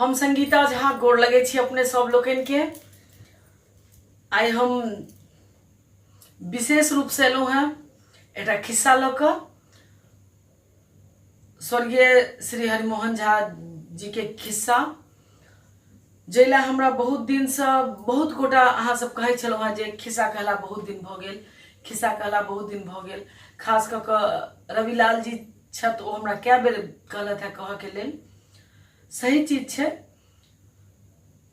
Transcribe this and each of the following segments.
हम संगीता झा गोड़ लगे छी अपने सब लोकन के। आई हम विशेष रूप से एलू हैं एक खिस्सा लक स्वर्गीय श्री हरिमोहन झा जी के खिस्सा जैला हमरा बहुत दिन से बहुत गोटा अहाँ सब कहे छलौ हैं जे खिस्सा कहला बहुत दिन भ गेल, खिस्सा कहला बहुत दिन भ गेल। खास क के रविलाल जी छत ओ हमरा कए बेर कहलत है कह के लेल। सही चीज छे,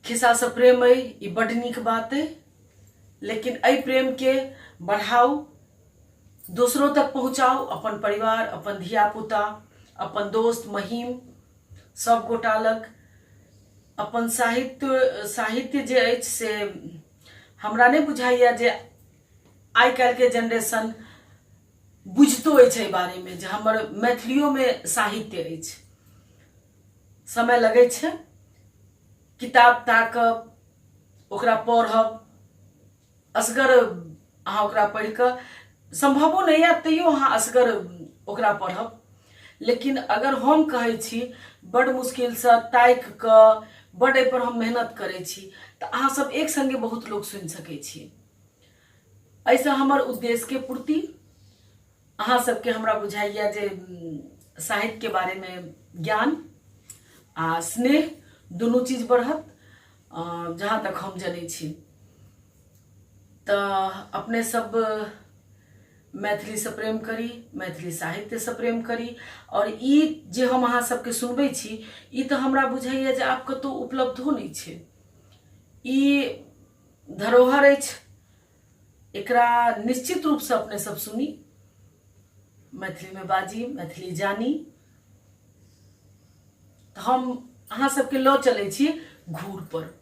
खिस्सा से प्रेम अइ ई बड़ नीक बात है, लेकिन अइ प्रेम के बढ़ाओ, दूसरों तक पहुंचाओ, अपन परिवार, अपन धिया पुता, अपन दोस्त महीम सब गोटा लग। अपन साहित्य जे अछि से हमरा नहीं बुझाइया जे आइ काल्हि के जनरेशन बुझतो अछि बारे में जे हमर मैथिलियों में साहित्य अछि। समय लगे छे, किताब ताकब, ओकरा पढ़ब, असगर अहाँ ओकरा पढ़ के संभवो नहीं है तैयो अहाँ असगर ओकरा पढ़ब। लेकिन अगर हम कहे छी बड़ मुश्किल से ताक के बड़ एहि पर हम मेहनत करे छी तो अहाँ सब एक संगे बहुत लोग सुन सके छी। ऐसे हमर उद्देश्य के पूर्ति अहाँ सबके हमरा बुझाइया जे साहित्य के बारे में ज्ञान आ स्नेह दोनों चीज बढ़त। जहाँ तक हम जाने छी तो अपने सब मैथिली से प्रेम करी, मैथिली साहित्य से प्रेम करी। और ई जे हम अहाँ सबके सुनबे छी ई तो हमरा बुझाइया जे आप कतो उपलब्धो नहीं छे। ई धरोहर अछि, एकरा निश्चित रूप से अपने सब सुनी, मैथिली में बाजी, मैथिली जानी। तो हम अहाँ सबके लऽ चले छी घूर पर।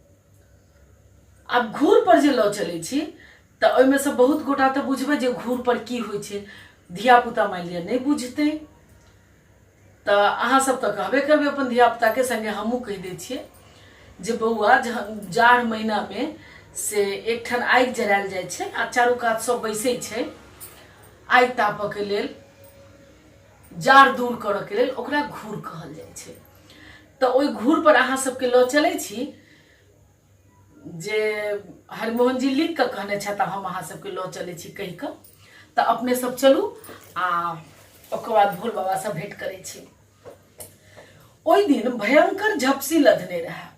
आब घूर पर जे लऽ चले छी तो ओहिमे से बहुत गोटा तो बुझबे जे घूर पर की होइ छे, धिया पुता मान लिया नहीं बुझते तो अहाँ सब तो कहबे करबे अपन धिया पुता के संगे। हमहू कह दे छिए जे बउआ जाड़ महीना में से एक ठन आगि जरायल जाय छे आ चारू कात सब बैसे छे आगि तापे के लेल, जाड़ दूर करे के लेल, ओकरा घूर कहल जाय छे। तो ओई घूर पर अहाँ सबके लऽ चले छी जे हरिमोहन जी लिख के कहने छता, हम अहाँ सबके लऽ चले छी कहि के। तो अपने सब चलू आ ओकर बाद भोल बाबा से भेंट करे छी। ओई दिन भयंकर झपसी लदने रहा।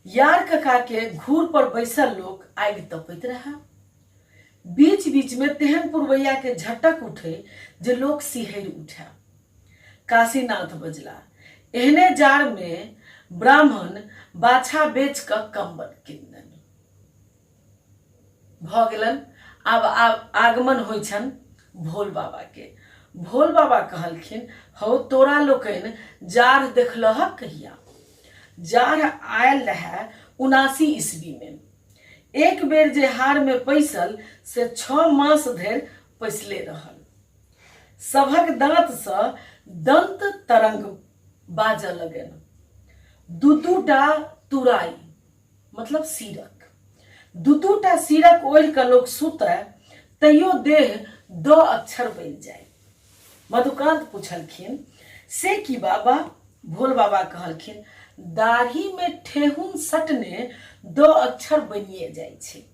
यार कका के घूर पर बैसल लोग आगि तपैत रहा। बीच बीच में तेहन पुरवैया के झटक उठे जे लोग सिहर उठा। काशीनाथ बजला, एहने जाड़ में ब्राह्मण बाछा बेच क कंबल किनन। भ गेलन आब आगमन होइ छन भोल बाबा के। भोल बाबा कहलखिन, हो तोरा लोकन जाड़ देखलह कहिया? जाड़ आयल रहे 79 ईस्वी में। एक बेर जे हार में पैसल से 6 मास धरि पैसले रहल। सभक दांत से दंत तरंग बाजऽ लगन। दूटा तुराई मतलब सीरक, दूटा सीरक ओढ़ के लोग सुते तैयो देह 2 अक्षर बन जाए। मधुकांत पूछलखिन, से की बाबा? भोल बाबा कहलखिन, दाढ़ी में ठेहुन सटने 2 अक्षर बनिए जाय छे।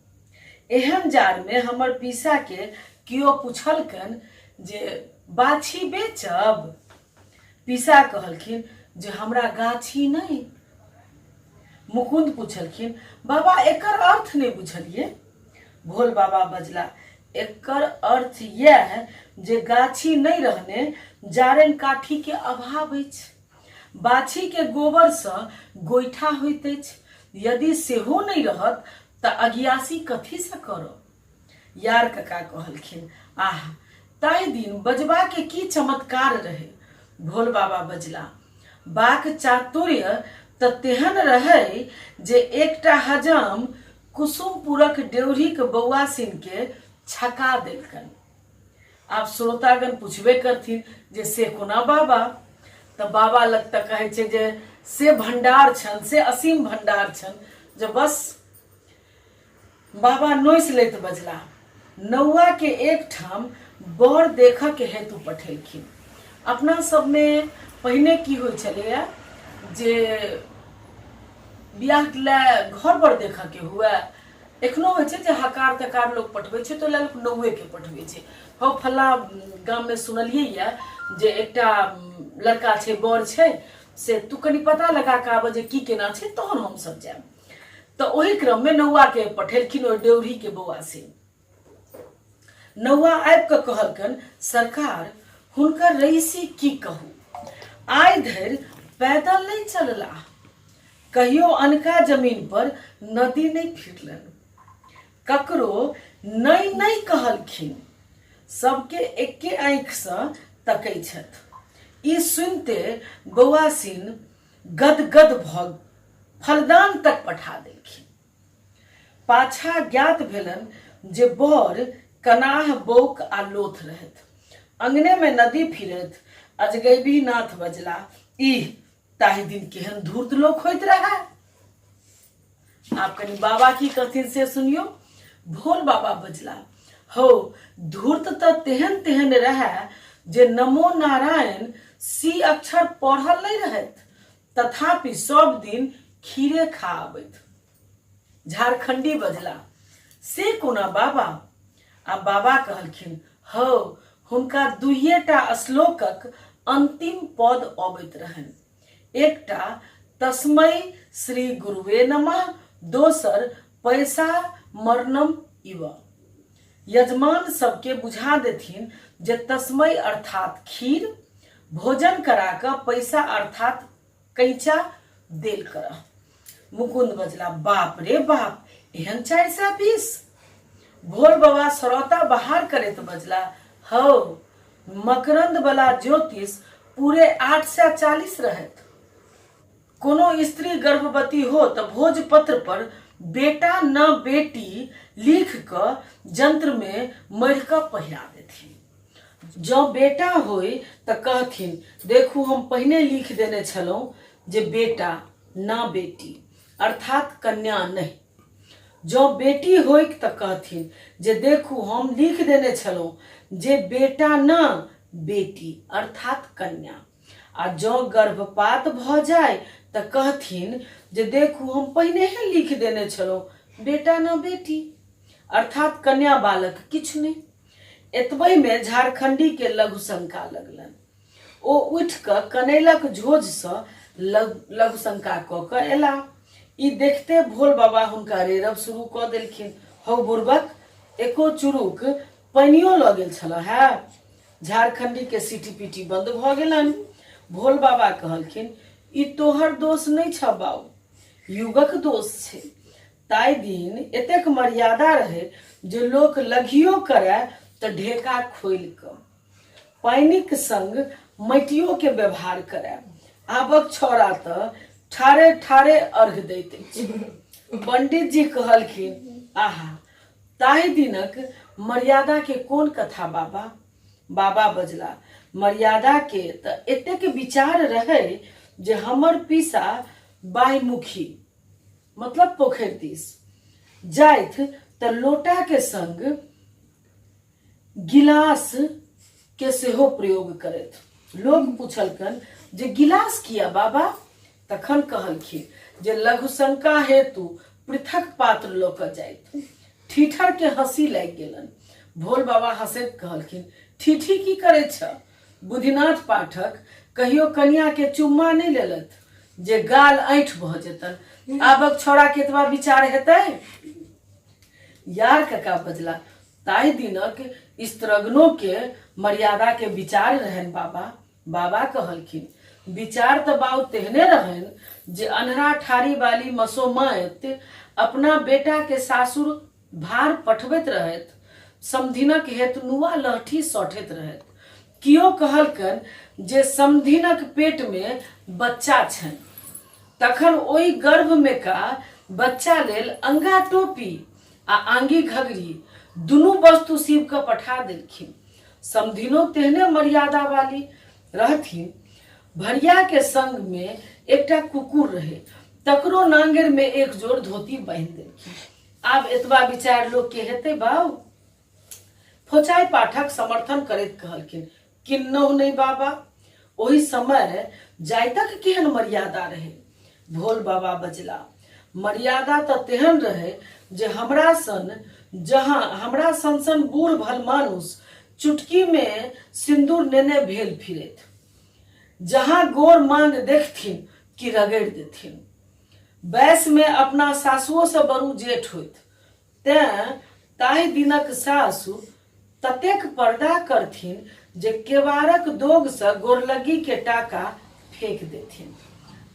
एहन जाड़ में हमर पीसा के कियो पूछलकन जे बाछी बेचब? पीसा कहलखिन जे हमरा गाछी नहीं। मुकुंद पूछलखिन, बाबा एकर अर्थ नहीं बुझलिए। भोल बाबा बजला, एकर अर्थ यह जे गाछी नहीं रहने जारन काठी के अभाव अछि। बाछी के गोबर से गोईठा होइत अछि, यदि सेहो नहीं रहत त अगियासी कथी से करब? यार कका कहलखिन, आह ताई दिन बजबा के की चमत्कार रहे। भोल बाबा बजला, बाक चातुर्य त तेहन रहे जे एकटा हजाम कुसुमपुरक ड्योढ़ी के बौआ सिन के छका देलकन। आप श्रोतागण पूछबे करथिन जे से कोना बाबा? तो बाबा लग तक कहे छे जे से भंडार छन, से असीम भंडार छन जे बस। बाबा नोइस लेत बजला, नौआ के एक ठाम बर देख के हेतु पठेलखिन। अपना सब में पहिने की होइ छलैया जे बियाह ले घर पर देखा के हुए एखनो होइ छै जे हकार तकार लोग पठबै छै तो लोग नौवे के पठबै छै। हो फल्ला गाम में सुनलियै या जे एकटा लड़का छै बर छै से तू कनी पता लगा के आब जे की केना छै तहन हम सब जाएब। तो ओही क्रम में नौआ के पठेलखिन ओ डेउरी के बौआ से। नौआ आबि के कहलकन सरकार हुनकर रईसी की कहू, आइ धरि पैदल नहीं चलला, कहियो अनका जमीन पर नदी नहीं फिरलन, ककरो नहीं नहीं कहलखिन, सबके एके आंख से तकै छथि। ई सुनते बौआ सिन गदगद भ फलदान तक पठा देलखिन। पाछा ज्ञात भेलन जे बर कनाह बौक आ लोथ रहत, अंगने में नदी फिरत अजगैबी नाथ बजला, इह ताहि दिन केहन धूर्त लोक होइत रहा। आप कनी बाबा की कहथिन से सुनियो। भोल बाबा बजला, हो धूर्त तो तेहन तेहन रहा जे नमो नारायण सी अक्षर पढ़ल नहीं रहत, तथापि सब दिन खीरे खा आबैत। झारखंडी बजला, से कोना बाबा? आ बाबा कहलखिन, हो हुनका दुइयेटा श्लोकक अंतिम पद अबैत रहन, एकटा तस्मै श्री गुरुवे नमः, दोसर पैसा मरणम इव। यजमान सबके बुझा देथिन जे तस्मै अर्थात खीर, भोजन करा कर पैसा अर्थात कैचा देल कर। मुकुंद बजला, बाप रे बाप, एहन 420। भोल बाबा सरौता बाहर करैत बजला, हो मकरंद वाला ज्योतिष पूरे 840 रहत। कोनो स्त्री गर्भवती हो तो भोजपत्र पर बेटा न बेटी लिख कर जंत्र में मढ़ कर पहिरा देथिन। जो बेटा होय तो कहथिन, देखू हम पहिने लिख देने छलौं जे बेटा ना बेटी अर्थात कन्या नहीं। जो बेटी होय तो कहथिन जे देखू हम लिख देने छलौं जे बेटा न बेटी अर्थात कन्या। आ जो गर्भपात भ जाए तो कहथिन जे देखू हम पहिने ही लिख देने छलौं बेटा न बेटी अर्थात कन्या बालक किछु नहीं। एतबे में झारखंडी के लघु शंका लगलन। ओ उठ क कनैलक झोझ से लघु शंका क के एला। ई देखते भोल बाबा हुनका रेरब शुरू क देलखिन, हौ बुर्बक, एको चुरुक पानियो ल गेल छल है। झारखंडी के सीटी पीटी बंद भ गेलन। भोल बाबा कहलखिन, ई तोहर दोष नहीं छ बाऊ, युगक दोष छे। ताई दिन एतेक मर्यादा रहे जे लोक लघियो करे तो ढेका खोल क पानिक संग मटियो के व्यवहार करे। आबक छोरा तो ठारे ठारे अर्घ दैत अछि। पंडित जी कहलखिन, आहा ताहि दिनक मर्यादा के कोन कथा बाबा? बाबा बजला, मर्यादा के त एतेक विचार रहे जे हमर पीसा बाईमुखी मतलब पोखरि दिस जाइत त लोटा के संग गिलास के सेहो प्रयोग करैत। लोग पूछलकन जे गिलास किया बाबा? तखन कहलखिन जे लघु शंका हेतु पृथक पात्र ल क जाइत। ठीठर के हंसी लागि गेलन। भोल बाबा हंसैत कहलखिन, ठीठी की करे छ? बुद्धिनाथ पाठक कहियो कन्या के चुम्मा नहीं लेलत जे गाल ऐंठ भ जेतन। आबक छोड़ा के एतबा विचार हेतै? यार कका बजला, ताहि दिनक स्त्रगनो के मर्यादा के विचार रहन बाबा। बाबा कहलखिन, विचार तो बाऊ तेहने रहन जे अनहरा ठारी वाली मसोमत अपना बेटा के सासुर भार पठबैत रहत, समधिनक हेतु नुआ लहठी सौठैत रहत। कियो कहलकन जे समधिनक पेट में बच्चा छन, तखन ओई गर्भ में का बच्चा लेल अंगा टोपी आ आंगी घगरी दुनू वस्तु शिव के पठा देलखिन। समधिनो तेहने मर्यादा वाली रहथिन। भरिया के संग में एकटा कुकुर रहे, तकरो नांगेर में एक जोड़ धोती बांध देलखिन। आब एतबा विचार लोग के हेतै बाऊ? फोचाई पाठक समर्थन करैत कहलखिन, किन्नहु नहीं बाबा, ओही समय जाइतक केहन मर्यादा रहे। भोल बाबा बजला, मर्यादा तो तेहन रहे जे हमरा सन सन बूढ़ भल मानुष चुटकी में सिंदूर नेने भेल फिरत, जहां गोर मांग देखथिन कि रगड़ देथिन। बैस में अपना सासुओं से बड़ू जेठ होइत, ताहि दिनक सासु ततेक पर्दा करथिन जे केवारक दोग से गोरलगी के टाका फेंक देथिन।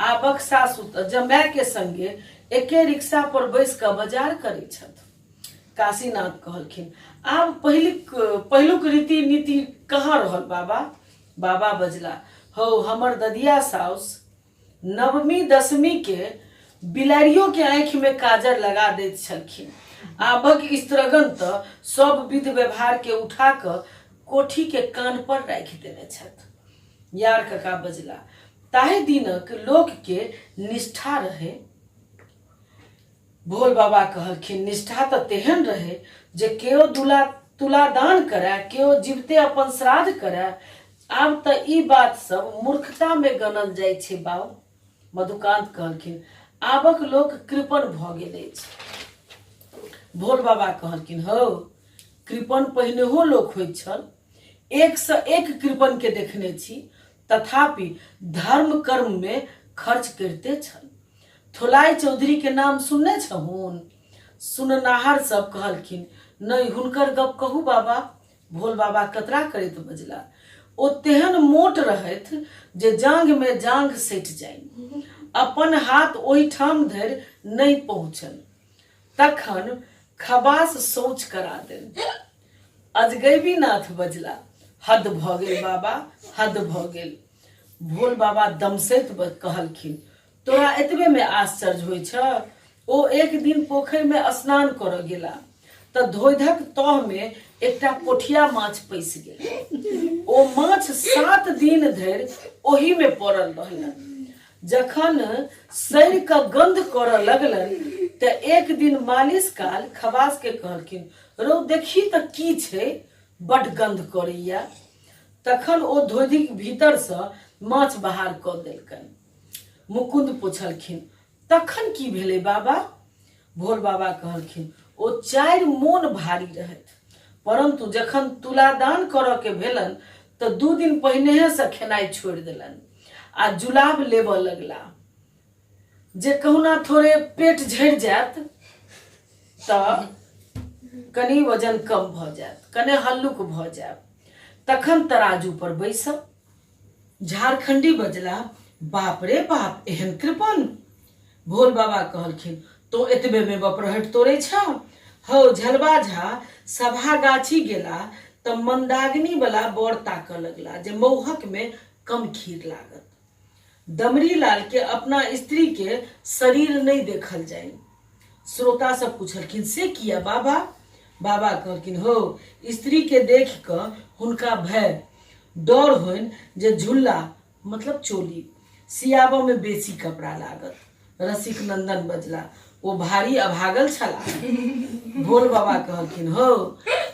आबक सासु त जमाय के संगे एके रिक्शा पर बैस कर बाजार करे छथ। काशीनाथ कहलखिन, आब पहिलुक रीति नीति कहाँ रहल बाबा? बाबा बजला, हो हमर ददिया साउस नवमी दशमी के बिलारियों के आंख में काजर लगा दैत छलखिन। आबक स्त्रगण तो सब विध व्यवहार के उठा कर कोठी के कान पर राख देने छथ। यार कका बजला, ताहि दिनक लोक के निष्ठा रहे। भोल बाबा कहलखिन, निष्ठा तो तेहन रहे जे केओ तुला दान करे, केओ जीवते अपन श्राद्ध करे। आब तो ई बात सब मूर्खता में गनल जाय छे बाऊ। मधुकांत कहलखिन, आबक लोक कृपण भ गेल अछि। भोल बाबा कहलखिन, हो कृपण पहिनेहो लोक होइत छल, एक से एक कृपण के देखने छी, तथापि धर्म कर्म में खर्च करते छल। थोलाई चौधरी के नाम सुनने छहुन? सुननाहार सब कहलखिन, नहीं हुनकर गप कहू बाबा। भोल बाबा कतरा करैत बजला, ओ तेहन मोट रहैथ जे जांग में जांग सटि जाइन, अपन हाथ ओहि ठाम धरि नहीं पहुँचन, तखन खबास शौच करा देन। अजगैबी नाथ बजला, हद भ गेल बाबा, हद भ गेल। भोल बाबा दमसैत कहलखिन, तोरा एतबे में आश्चर्य होइ छ? ओ एक दिन पोखरि में स्नान करऽ गेला त धोइधक तह में एकटा पोठिया माछ पैस गेल। ओ माछ 7 दिन धरि ओही में पड़ल रहलन। जखन सैर क गंध करऽ लगलन त एक दिन मालिश काल खबास के कहलखिन, रौ देखी त की छै, बड गंध करैया। तखन ओ धोधिक भीतर से माछ बाहर क देलकन। मुकुंद पूछलखिन, तखन की भेलै बाबा? भोल बाबा कहलखिन, ओ 4 मोन भारी रहत, परंतु जखन तुलादान करऽ के भेलन त 2 दिन पहिने से खेनाई छोड़ देलन आ जुलाब लेबऽ लगला। जे कहुना थोड़े पेट झड़ जात त कनी वजन कम भ जात, कने हल्लुक भ जात, तखन तराजू पर बैसब। झारखंडी बजला, बाप रे बाप, एहन कृपण? भोल बाबा कहलखिन, तो एतबे में बपरहट तोड़े छ? हो झलवा झा सभा गाछी गेला त मंदाग्नि वाला बर ताकऽ लगला जे मौहक में कम खीर लागत। दमरी लाल के अपना स्त्री के शरीर नहीं देखल जाए। श्रोता सब पूछलखिन, से किया बाबा? बाबा कहलखिन, हो स्त्री के देख क हुनका भय डर होइन जे झुल्ला मतलब चोली सियाबा में बेसी कपड़ा लागत। रसिक नंदन बजला, ओ भारी अभागल छला। भोल बाबा कहलखिन, हो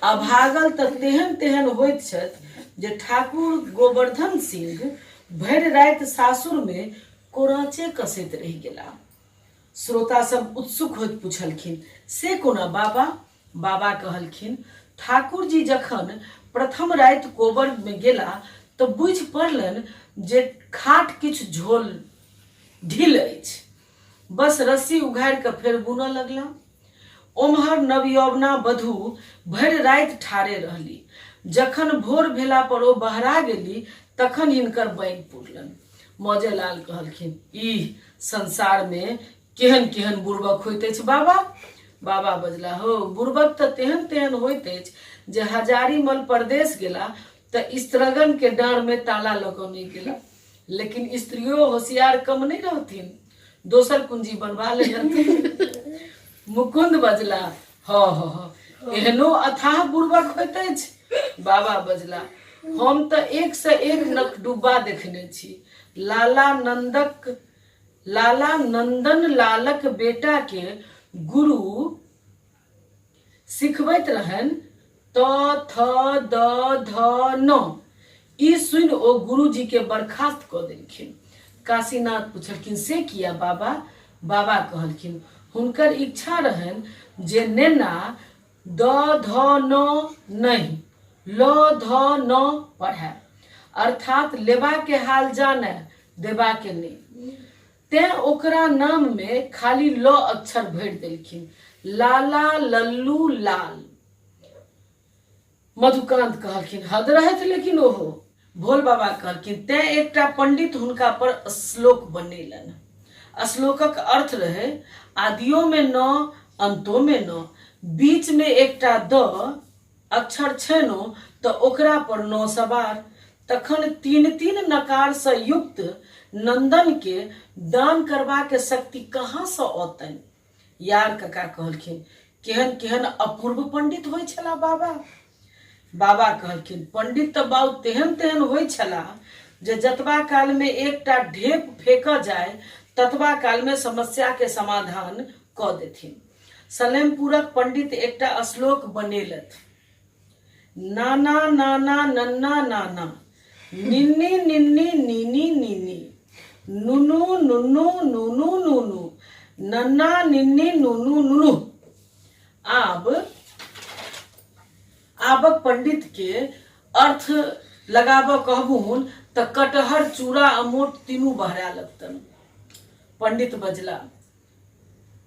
अभागल त तेहन तेहन होइत छथि जे ठाकुर गोवर्धन सिंह भरि राति सासुर में कोराचे कसैत रहि गेला। श्रोता सब उत्सुक होइत पूछलखिन, से कोना बाबा? बाबा कहलखिन, ठाकुर जी जखन प्रथम राति कोबर में गेला तो बुझि पड़लन जे खाट किछु झोल ढील अछि, बस रस्सी उघाड़ि के फेर बुनऽ लगला। ओम्हर नवयौवना बधू भरि राति ठाढ़े रहली। जखन भोर भेला पर ओ बहरा गेली तखन हिनकर बाँगि पुरलन। मौजे लाल कहलखिन, ई संसार में केहन केहन बुर्बक होइत अछि बाबा? बाबा बजला, हो बुर्बक त तेहन तेहन होइत अछि जे हजारीमल परदेश गेला त स्त्रगन के डाँड़ में ताला लऽ कऽ नहीं गेला, लेकिन स्त्रियों होशियार कम नहीं रहथिन, दोसर कुंजी बनवा लेलथिन। मुकुंद बजला, एहनो अथाह बुर्बक होइत अछि। बाबा बजला, हम त एक से एक नकडुब्बा देखने छी। लाला नंदन लालक बेटा के गुरु सिखबैत रहन त थ द ध न ई सुन ओ गुरुजी के बर्खास्त क देलखिन। काशीनाथ पूछलखिन से किया बाबा? बाबा कहलखिन हुनकर इच्छा रहन जे नेना द ध न नहीं ल ध न पढ़े, अर्थात लेबा के हाल जाने देबा के नहीं। ते ओकरा नाम में खाली ल अक्षर भर देलखिन, लाला लल्लू लाल। मधुकांत कहलखिन हद रहत लेकिन ओहो। भोल बाबा कहलखिन ते एकटा पंडित हुनका पर श्लोक बनेलन। श्लोकक अर्थ रहे आदियो में न अंतो में न, बीच में एकटा द अक्षर छेनो तो ओकरा पर न सवार। तखन तीन तीन नकार से युक्त नंदन के दान करबा के शक्ति कहाँ से औतन? यार कका कहलखिन केहन केहन अपूर्व पंडित होय छला बाबा। बाबा कहलखिन पंडित तो बाऊ तेहन तेहन होय छला जे जतबा काल में एकटा ढेप फेंका जाए ततबा काल में समस्या के समाधान क देथिन। सलेमपुरक पंडित एकटा श्लोक बनेलथ, नाना नाना नन्ना नाना निन्नी निन्नी नीनी नीनी नुनु नुनु नुनु नुनु नन्ना निन्नी नुनु नुनु। आबक पंडित के अर्थ लगाब कहबून त कटहर चूड़ा अमोट तीनू बहरा लगतन। पंडित बजला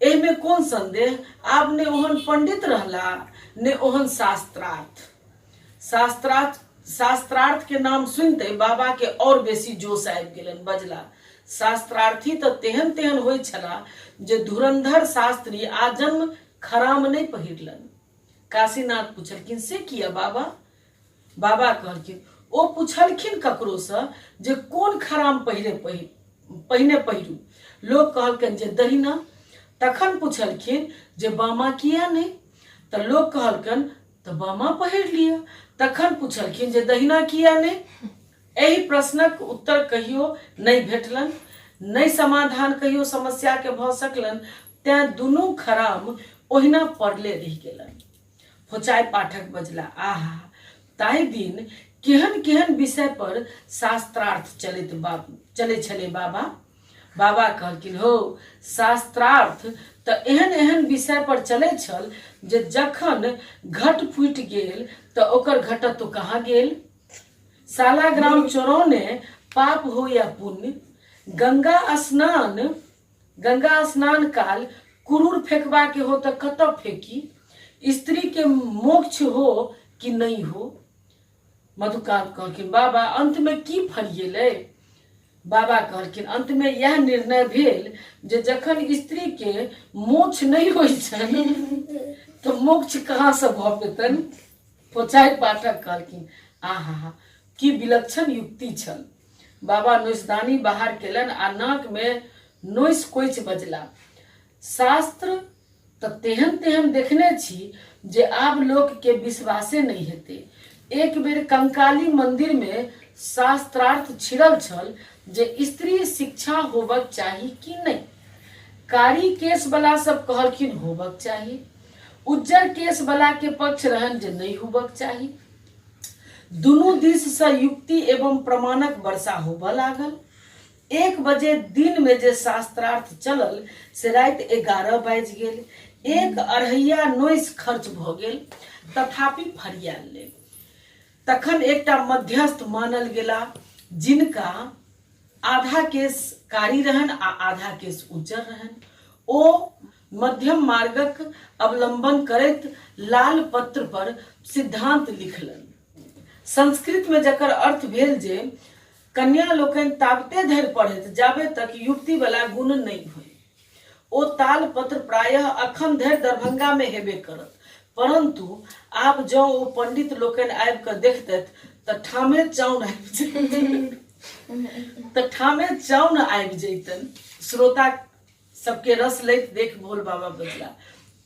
एमे कौन संदेह, आप ने ओहन पंडित रहला ने ओहन शास्त्रार्थ के नाम सुनते बाबा के और बेसी जोश आबि गेलन। बजला शास्त्रार्थी तो तेहन तेहन होय छला जे धुरंधर शास्त्री आजन्म खराम नहीं पहिरलन। काशीनाथ पूछलखिन से किया बाबा? बाबा कहलखिन ओ पूछलखिन ककरो से जे कोन खराम पहिने पहिरू। लोग कहलखिन जे दहिना। तखन पूछलखिन जे बामा किया नहीं? तो लोग कहलखिन तो बामा पहिर लिया। तखन पूछलखिन जे दहिना किया नहीं? एही प्रश्नक उत्तर कहियो नहीं भेटलन, नहीं समाधान कहियो समस्या के भ सकलन। तें दुनू खराम ओहिना पड़ले रह गेलन। फोचाय पाठक बजला आहा ताहि दिन केहन केहन विषय पर शास्त्रार्थ चले छले बाबा। बाबा कहलखिन हो शास्त्रार्थ तो एहन एहन विषय पर चले छल जे जखन घट फूट गेल तो ओकर घटत तो कहाँ गेल। सालाग्राम चौरौने पाप हो या पुण्य, गंगा स्नान काल कुरूर फेंकबा के हो तो कत फेंकी, स्त्री के मोक्ष हो कि नहीं हो। मधुकांत कहलखिन बाबा अंत में की फरियेले? बाबा कहलखिन अंत में यह निर्णय भेल जे जखन स्त्री के मोक्ष नहीं होई छन तो मोक्ष कहाँ से भ पेतन। पोचाई पाठक कहलखिन आहा की विलक्षण युक्ति छल। बाबा नोइसदानी बाहर केलन आ नाक में नोइस कोइच बजला, शास्त्र तो तेहन तेहन देखने छी जे आब लोक के विश्वासे नहीं हेते। एक बेर कंकाली मंदिर में शास्त्रार्थ छिड़ल छल जे स्त्री शिक्षा होबक चाही कि नहीं। कारी केस वाला सब कहलखिन होबक चाही, उज्जर केस वाला के पक्ष रहन जे नहीं होबक चाही। दुनू दिस से युक्ति एवं प्रमाणक वर्षा होबऽ लागल। 1 बजे दिन में जे शास्त्रार्थ चलल से रात 11 बाजि गेल। 1 अढ़ैया नोइस खर्च भ गेल, तथापि फरियाल ले। तखन एकटा मध्यस्थ मानल गेला जिनका आधा केस कारी रहन आ आधा केस उज्जर रहन। ओ मध्यम मार्गक अवलंबन करैत लाल पत्र पर सिद्धांत लिखलन। संस्कृत में जकर अर्थ भेल जे कन्या लोकनि ताबते धरि पढ़ैत जाबे तक युक्ति वाला गुण नहीं होय। ओ ताल पत्र प्रायः अखन धरि दरभंगा में हेबे करत, परंतु आब जँ ओ पंडित लोकनि आबि कऽ देखतैथ तऽ ठामे चाउन आबि जैतन। श्रोता सबके रस लैत देख भोल बाबा बजला,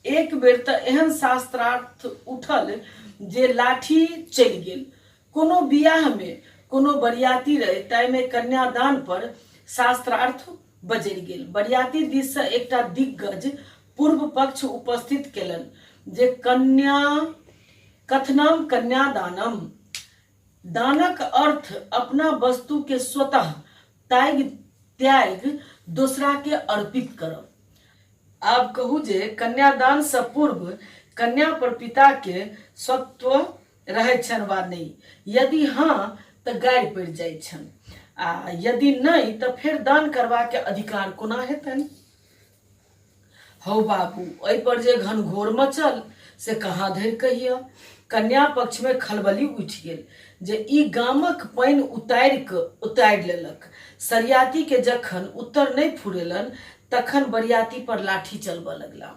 एक बेर तऽ एहन शास्त्रार्थ उठल जे लाठी चलि गेल। कोनो बियाह में कोनो बरियाती रहे ताइमे कन्यादान पर शास्त्रार्थ बजल गेल। बरियाती दिस से एकटा दिग्गज पूर्व पक्ष उपस्थित केलन जे कन्या कथनम कन्यादानम दानक अर्थ अपना वस्तु के स्वतः त्याग दूसरा के अर्पित करब। आब कहू जे कन्यादान से पूर्व कन्या पर पिता के स्वत्व रहै छन वा नहीं, यदि हाँ तो गारि पड़ि जाइ छन, आ यदि नहीं तो फिर दान करवा के अधिकार कोना हेतन। हौ बाबू, ओहि पर जे घनघोर मचल से कहाँ धरि कहिया। कन्या पक्ष में खलबली उठि गेल जे ई गामक पानि उतारि लेलक। सरियाती के जखन उत्तर नहीं फुरेलन तखन बरियाती पर लाठी चलबऽ लगला।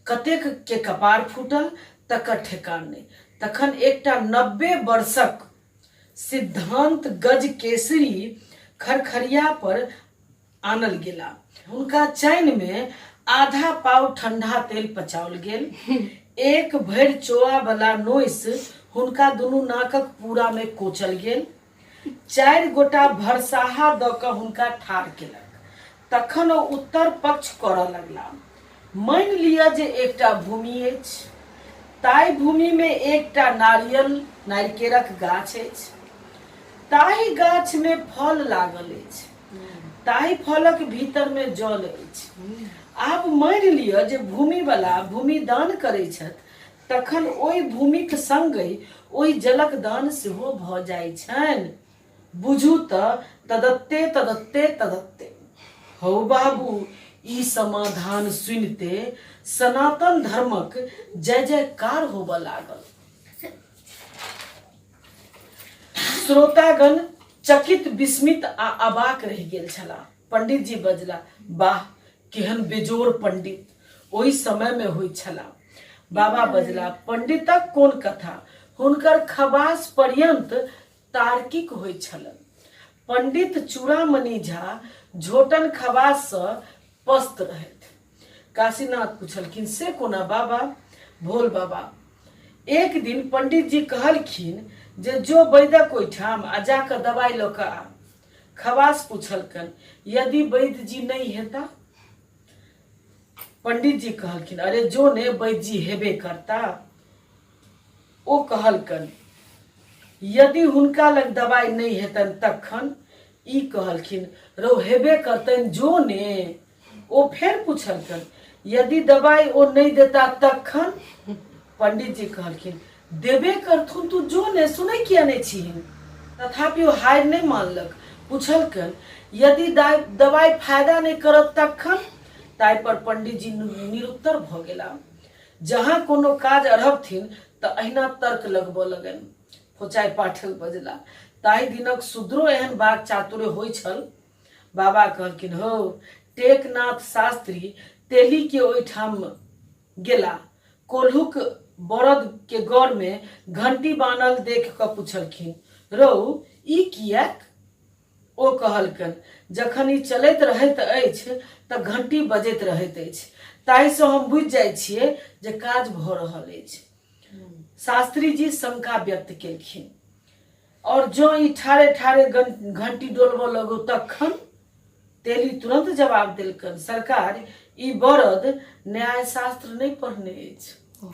कतेक के कपार फूटल तकर ठेकान नहीं। तखन एकटा 90 वर्षक सिद्धांत गज केसरी खरखरिया पर आनल गेला। हुनका चैन में आधा पाव ठंडा तेल पचाओल गेल। एक भरि चोआ वाला नोइस हुनका दुनू नाकक पूरा में कोचल गेल। 4 गोटा भरसाहा द क हुनका ठाढ़ केलक। तखन ओ उत्तर पक्ष करऽ लगला। मानि लिअ जे एकटा भूमि अछि, ताहि भूमि में एकटा नारिकेरक गाछ अछि। ताहि गाछ में फल लागल अछि, ताहि फलक भीतर में जल अछि। आब मानि लिअ जे भूमि वाला भूमि दान करै छथि, तखन ओहि भूमिक संगे ओहि जलक दान सेहो भऽ जाइ छनि। बुझू तऽ तदत्ते तदत्ते तदत्ते। हौ बाबू, ई समाधान सुनिते सनातन धर्मक जय जयकार होबऽ लागल। श्रोतागण चकित विस्मित आ अबाक रहि गेल छलाह। पंडित जी बजला, वाह केहन बेजोड़ पंडित ओहि समय में होइ छलाह। बाबा बजला, पंडितक कोन कथा, हुनकर खबास पर्यंत तार्किक होइ छलन। पंडित चूड़ामणि झा झोटन खबास से पस्त रहथि। काशीनाथ पूछलखिन, से कोना बाबा? भोल बाबा, एक दिन पंडित जी कहलखिन जे जो वैद्यक ओहिठाम आ जाकर दवाई लऽ कऽ आ। खबास पूछलकन, यदि वैद्य जी नहीं हेता? पंडित जी कहलखिन, अरे जो ने वैद्य जी हेबे करता। ओ कहलकन, यदि हुनका लग दवाई नहीं हेतन तखन? ई कहलखिन, रौ हेबे करतन जो ने। ओ फेर पूछलकन, यदि दवाई ओ नहीं देता तखन? पंडित जी कहलखिन, देबे करथुन तू जो ने, सुनै किया नहीं छिहिन? तथापि ओ हार नहीं मानलक। पूछलकन, यदि दवाई फायदा नहीं करत तखन? ताहि पर पंडित जी निरुत्तर भ गेला। जहाँ कोनो काज अरहबथिन तऽ अहिना तर्क लगबऽ लगन। फोचाई पाठक बजला, ताहि दिनक सुधरो एहन बात चातुर्य होइ छल। बाबा कहलखिन, हो टेकनाथ शास्त्री तेली के ओहिठाम गेला। कोल्हुक बरद के गौर में घंटी बान्हल देख कऽ पूछलखिन, रौ ई किएक? ओ कहलकन, जखन ई चलैत रहैत अछि तऽ घंटी बजैत रहैत अछि, ताहि से हम बुझि जाइ छियै जे काज भऽ रहल अछि। शास्त्री जी शंका व्यक्त केलखिन, और जो ई ठारे ठारे घंटी डोलबऽ लगो तखन? तेली तुरंत जवाब देलकन, सरकार ई बरद न्याय शास्त्र नहीं पढ़ने अछि।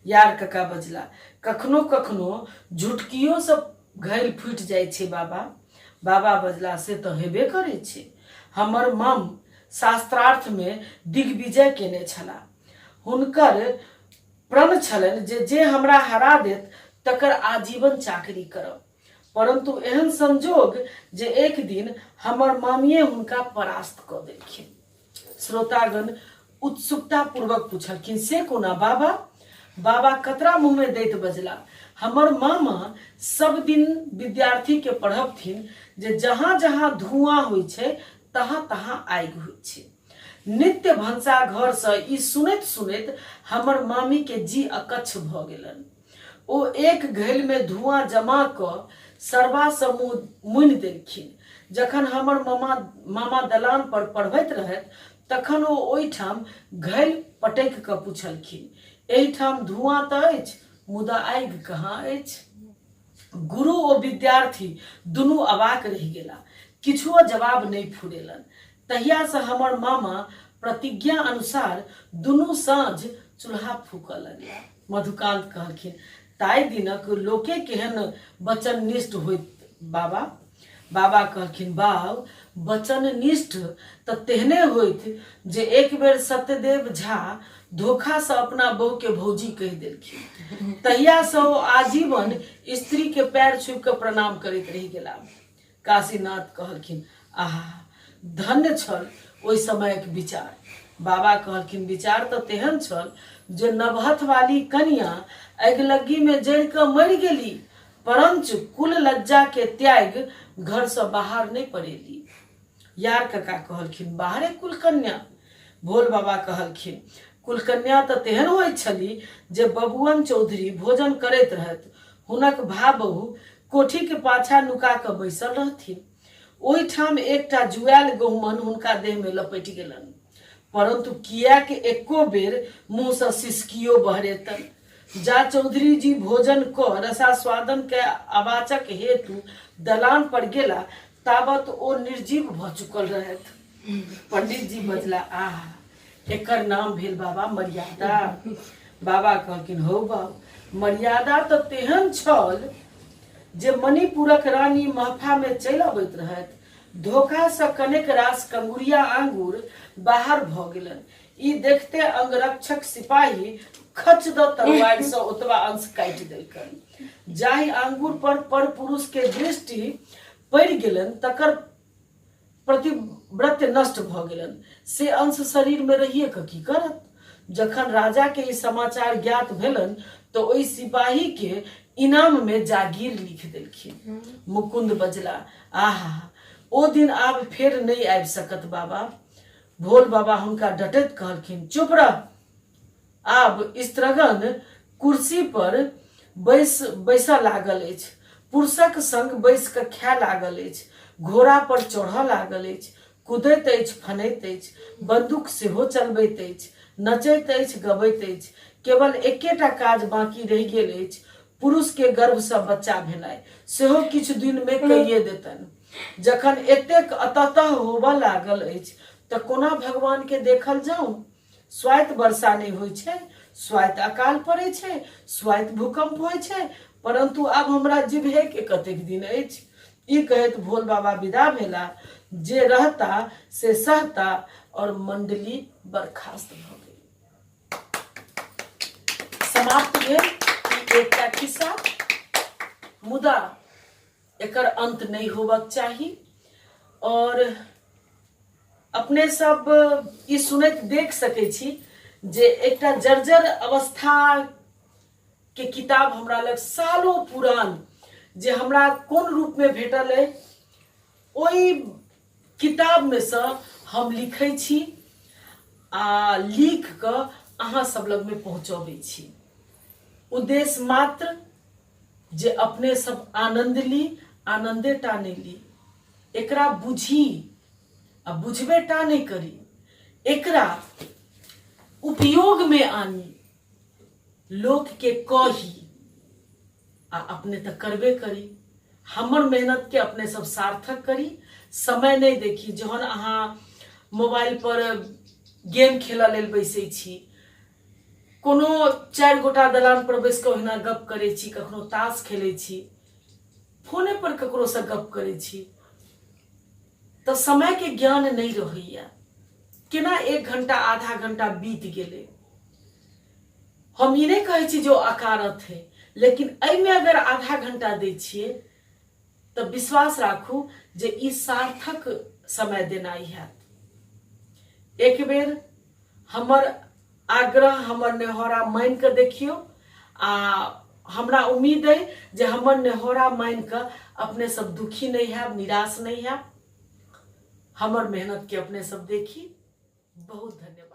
यार कका बजला, कखनो कखनो झुटकियो से घैल फुटि जाइ छै बाबा। बाबा बजला, से तो हेबे करे छै। हमर मम शास्त्रार्थ में दिग्विजय केने छलाह। हुनकर प्रण छलनि जे हमरा हरा देत तकर आजीवन चाकरी करब। परंतु एहन संजोग जे एक दिन हमर मामिये हुनका परास्त कऽ देलखिन। श्रोतागण उत्सुकता पूर्वक पूछलखिन, से कोना बाबा? बाबा कतरा मुँह में दैत बजला, हमर मामा सब दिन विद्यार्थी के पढ़बथिन जे जहाँ जहाँ धुआं होइ छै तहाँ तहाँ आगि होइ छै। नित्य भंसा घर से ई सुनैत सुनैत हमर मामी के जी अकच्छ भ गेलन। ओ एक घैल में धुआं जमा क सरबा से मुनि देलखिन। जखन हमर मामा दलान पर पढ़बैत रहैत तखन ओ ओहिठाम घैल पटकि कऽ पूछलखिन, एहिठाम धुआं तऽ अछि मुदा आगि कहाँ अछि? गुरु ओ विद्यार्थी दुनू अवाक रहि गेला, किछुओ जवाब नहीं फुरेलन। तहिया से हमर मामा प्रतिज्ञा अनुसार दुनू साँझ चूल्हा फूकऽ लगला। मधुकांत कहलखिन, ताई दिनक लोके केहन वचन निष्ठ होइत बाबा। बाबा कहलखिन बाब वचन निष्ठ त तेहने होइत जे एक बेर सत्यदेव झा धोखा से अपना बहू के भौजी कह देलखिन। तहिया से ओ आजीवन स्त्री के पैर छू के प्रणाम करैत रहि गेला। काशीनाथ कहलखिन आहा धन्य छल ओहि समयक विचार। बाबा कहलखिन विचार तो तेहन छल जे नवहथ वाली कन्या अगिलग्गी में जड़ के मर गेली, परंतु कुल लज्जा के त्याग घर से बाहर नहीं पड़ेली। यार कका कहलखिन बाहरे कुल कन्या। भोल बाबा कहलखिन कुल कन्या तो तेहन होय छली जे बबुअन चौधरी भोजन करैत रहत, हुनक भा बहू कोठी के पाछा नुका के बैसल रहथिन। ओहि ठाम एकटा जुआल गहुमन हुनका देह में लपटि गेलन, परंतु किया के एको बेर मुंह से सिसकियो बहरेतन। जा चौधरी जी भोजन को रसास्वादन के अवाचक हेतु दलान पर गेला ताबत ओ निर्जीव भ चुकल रहत। पंडित जी बजला आह एकर नाम भेल बाबा मर्यादा। बाबा कहलखिन हो बाबू मर्यादा तो तेहन छल जे मणिपुरक रानी महफा में चलि अबैत रहत, धोखा से कनेक रास कंगुरिया आंगूर बाहर भ गेलन। ई देखते अंगरक्षक सिपाही खच द तलवार से ओतबा अंश काटि देलकन। जाहि आंगूर पर पुरुष के दृष्टि पड़ि गेलन तकर प्रतिव्रत नष्ट भ गेलन, से अंश शरीर में रहिए के की करत। जखन राजा के ई समाचार ज्ञात भेलन तो ओई सिपाही के इनाम में जागीर लिख देलखिन। मुकुंद बजला आहा ओ दिन आब फेर नहीं आबि सकत बाबा। भोल बाबा हुनका डटैत कहलखिन चुप रह, आब स्त्रगन कुर्सी पर बैसा लागल अछि, पुरुषक संग बैस के खाय लागल अछि, घोड़ा पर चढ़ लागल अछि, कूदैत अछि, फनैत अछि, बंदूक सेहो चलबैत अछि, नचैत अछि, गबैत अछि। केवल एकेटा काज बाकी रहि गेल अछि, पुरुष के गर्भ से बच्चा भेनाइ, सेहो किछु दिन में कइये देतन। जखन एतेक अतः होबऽ लागल अछि त कोना भगवान के देखल जाऊं। स्वायत वर्षा नहीं होइ छै, स्वायत अकाल पड़े छै, स्वायत भूकंप होइ छै, परंतु आब हमरा जिभे के कतेक दिन अछि। ई कहैत भोल बाबा विदा भेला। जे रहता से सहता और मंडली बर्खास्त भ गेल। समाप्त भेल ई एकटा किस्सा, मुदा एकर अंत नहीं होबक चाही। और अपने सब ई सुनैत देख सकै छी जे एकटा जर्जर अवस्था के किताब हमरा लग सालों पुरान जे हमरा कोन रूप में भेटल है, ओई किताब में से हम लिखै छी आ लिख के अहाँ सब लग में पहुंचाबै छी। उद्देश्य मात्र जे अपने सब आनंद ली, आनंदे टा नहीं ली, एकरा बुझी आ बुझबे टा नहीं करी, एकरा उपयोग में आनी, लोक के कही आ अपने तक करबे करी। हमर मेहनत के अपने सब सार्थक करी, समय नहीं देखी। जहन अहाँ मोबाइल पर गेम खेला लेल बैसे छी, कोनो चारि गोटा दलान पर बैस के ओहिना गप करे छी, कखनो ताश खेले छी, फोने पर ककरो से गप करे छी, तो समय के ज्ञान नहीं रहैया। केना 1 घंटा आधा घंटा बीत गेले। हम ई नहीं कहे छी जो अकारत है, लेकिन एहि में अगर आधा घंटा दै छिए तो विश्वास राखू जे ई सार्थक समय देनाई हैत। एक बेर हमर आग्रह, हमर नेहोरा मान के देखियो आ हमरा उम्मीद है जे हमर नेहोरा मान के अपने सब दुखी नहीं है, निराश नहीं है। हमर मेहनत के अपने सब देखी। बहुत धन्यवाद।